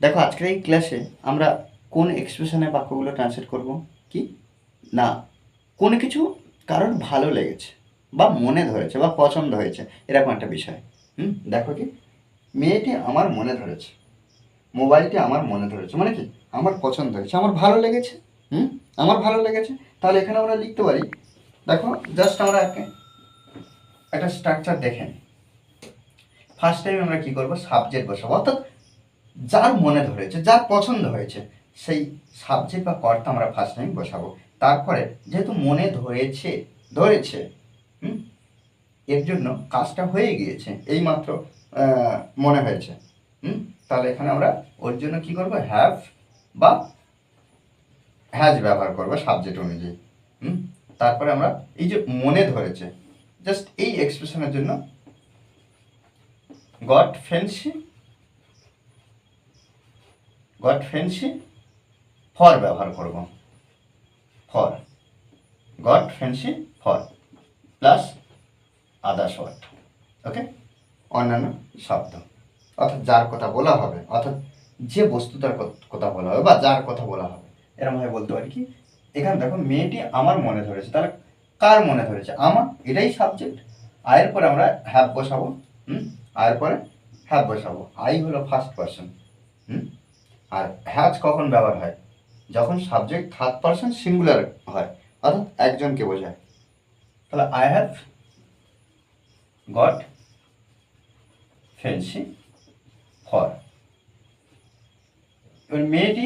দেখো আজকের এই ক্লাসে আমরা কোন এক্সপ্রেশনে বাক্যগুলো ট্রান্সলেট করব কি না কোনো কিছু কারোর ভালো লেগেছে বা মনে ধরেছে বা পছন্দ হয়েছে এরকম একটা বিষয়। দেখো কি মেয়েটি আমার মনে ধরেছে, মোবাইলটি আমার মনে ধরেছে মানে কি আমার পছন্দ হয়েছে, আমার ভালো লেগেছে। আমার ভালো লেগেছে, তাহলে এখানে আমরা লিখতে পারি। দেখো জাস্ট আমরা একটা স্ট্রাকচার দেখে নিই। ফার্স্ট টাইম আমরা কি করব, সাবজেক্ট বসাবো, অর্থাৎ যার মনে ধরেছে যার পছন্দ হয়েছে সেই সাবজেক্ট বা কর্তা আমরা ফার্স্ট টাইম বসাবো। তারপরে যেহেতু মনে ধরেছে এর জন্য কাজটা হয়ে গিয়েছে, এইমাত্র মনে হয়েছে। তাহলে এখানে আমরা ওর জন্য কি করব, হ্যাভ বা হ্যাজ ব্যবহার করবো সাবজেক্ট অনুযায়ী। তারপরে আমরা এই যে মনে ধরেছে, জাস্ট এই এক্সপ্রেশনের জন্য গট ফ্যান্সি ফর ব্যবহার করব। For got fancy for plus others word. Okay, অন্যান্য শব্দ, অর্থাৎ যার কথা বলা হবে, অর্থাৎ যে বস্তুটার কথা বলা হবে বা যার কথা বলা হবে, এরকমভাবে বলতে পারি কি এখানে দেখো মেয়েটি আমার মনে ধরেছে, তাহলে কার মনে ধরেছে, আমার, এটাই সাবজেক্ট। আয়ের পরে আমরা হ্যাভ বসাবো। আয়ের পরে হ্যাভ বসাবো, আই হলো ফার্স্ট পারসন। আর হ্যাজ কখন ব্যবহার হয়, যখন সাবজেক্ট থার্ড পারসন সিঙ্গুলার হয়, অর্থাৎ একজনকে বোঝায়। তাহলে I have got fancy for. এবার মেয়েটি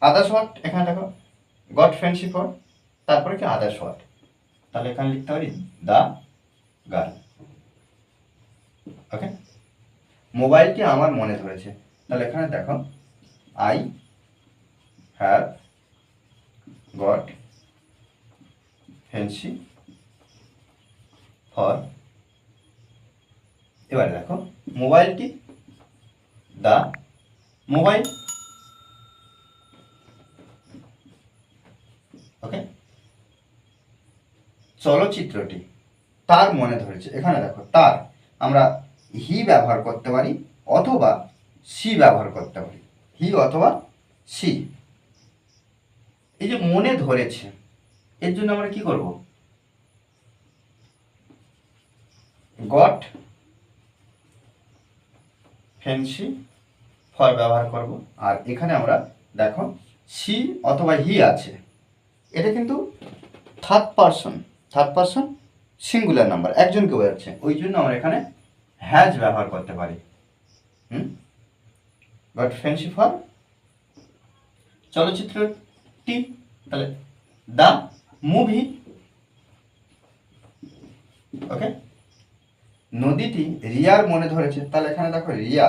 আদার্স ওয়ার্ড, এখানে দেখো গট ফ্যান্সি ফর, তারপরে কি আদার্স ওয়ার্ড, তাহলে এখানে লিখতে পারি দ্য গার্ল। ওকে, মোবাইলটি আমার মনে ধরেছে, তাহলে এখানে দেখো I have got fancy for. এবারে দেখো মোবাইলটি দ্য মোবাইল। ওকে, চলচ্চিত্রটি তার মনে ধরেছে, এখানে দেখো তার আমরা হি ব্যবহার করতে পারি অথবা সি ব্যবহার করতে পারি, হি অথবা সি। এই যে মনে ধরেছে এর জন্য আমরা কি করব, গট ফ্যান্সি ফর ব্যবহার করব। আর এখানে আমরা দেখো সি অথবা হি আছে, এটা কিন্তু থার্ড পারসন সিঙ্গুলার নাম্বার, একজনকে বোঝাচ্ছে, ওই জন্য আমরা এখানে হ্যাজ ব্যবহার করতে পারি। গট ফ্যান্সি ফর চলচ্চিত্রটি, তাহলে দ্য মুভি। ওকে, নদীটি রিয়ার মনে ধরেছে, তাহলে এখানে দেখো রিয়া।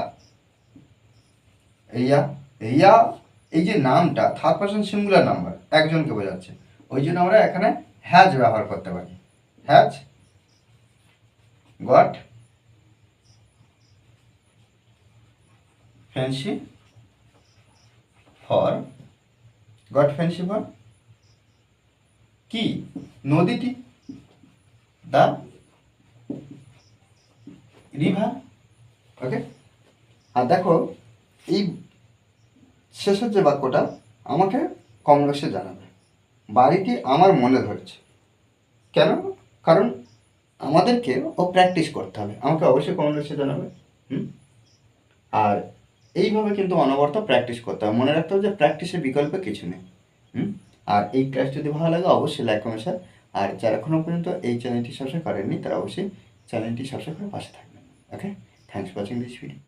এই যে নামটা থার্ড পারসন সিঙ্গুলার নাম্বার, একজনকে বোঝাচ্ছে, ওই জন্য আমরা এখানে হ্যাজ ব্যবহার করতে পারি। হ্যাজ গট ফ্যান্সি ফর কি নদীটি, দ্য রিভার। ওকে, আর দেখো এই শেষের যে বাক্যটা আমাকে কমেন্ট বক্সে জানাবে, বাড়িটি আমার মনে ধরেছে। কেন? কারণ আমাদেরকে প্র্যাকটিস করতে হবে, আমাকে অবশ্যই কমেন্ট বক্সে জানাবে। আর এইভাবে কিন্তু অনবরত প্র্যাকটিস করতে হবে, মনে রাখতে হবে যে প্র্যাকটিসের বিকল্প কিছু নেই। আর এই ক্লাস যদি ভালো লাগে অবশ্যই লাইক কমেন্ট শেয়ার, আর যারা এখনও পর্যন্ত এই চ্যানেলটি সাবস্ক্রাইব করেননি তারা অবশ্যই চ্যানেলটি সাবস্ক্রাইব করে পাশে থাকবেন। Okay, thanks for watching this video.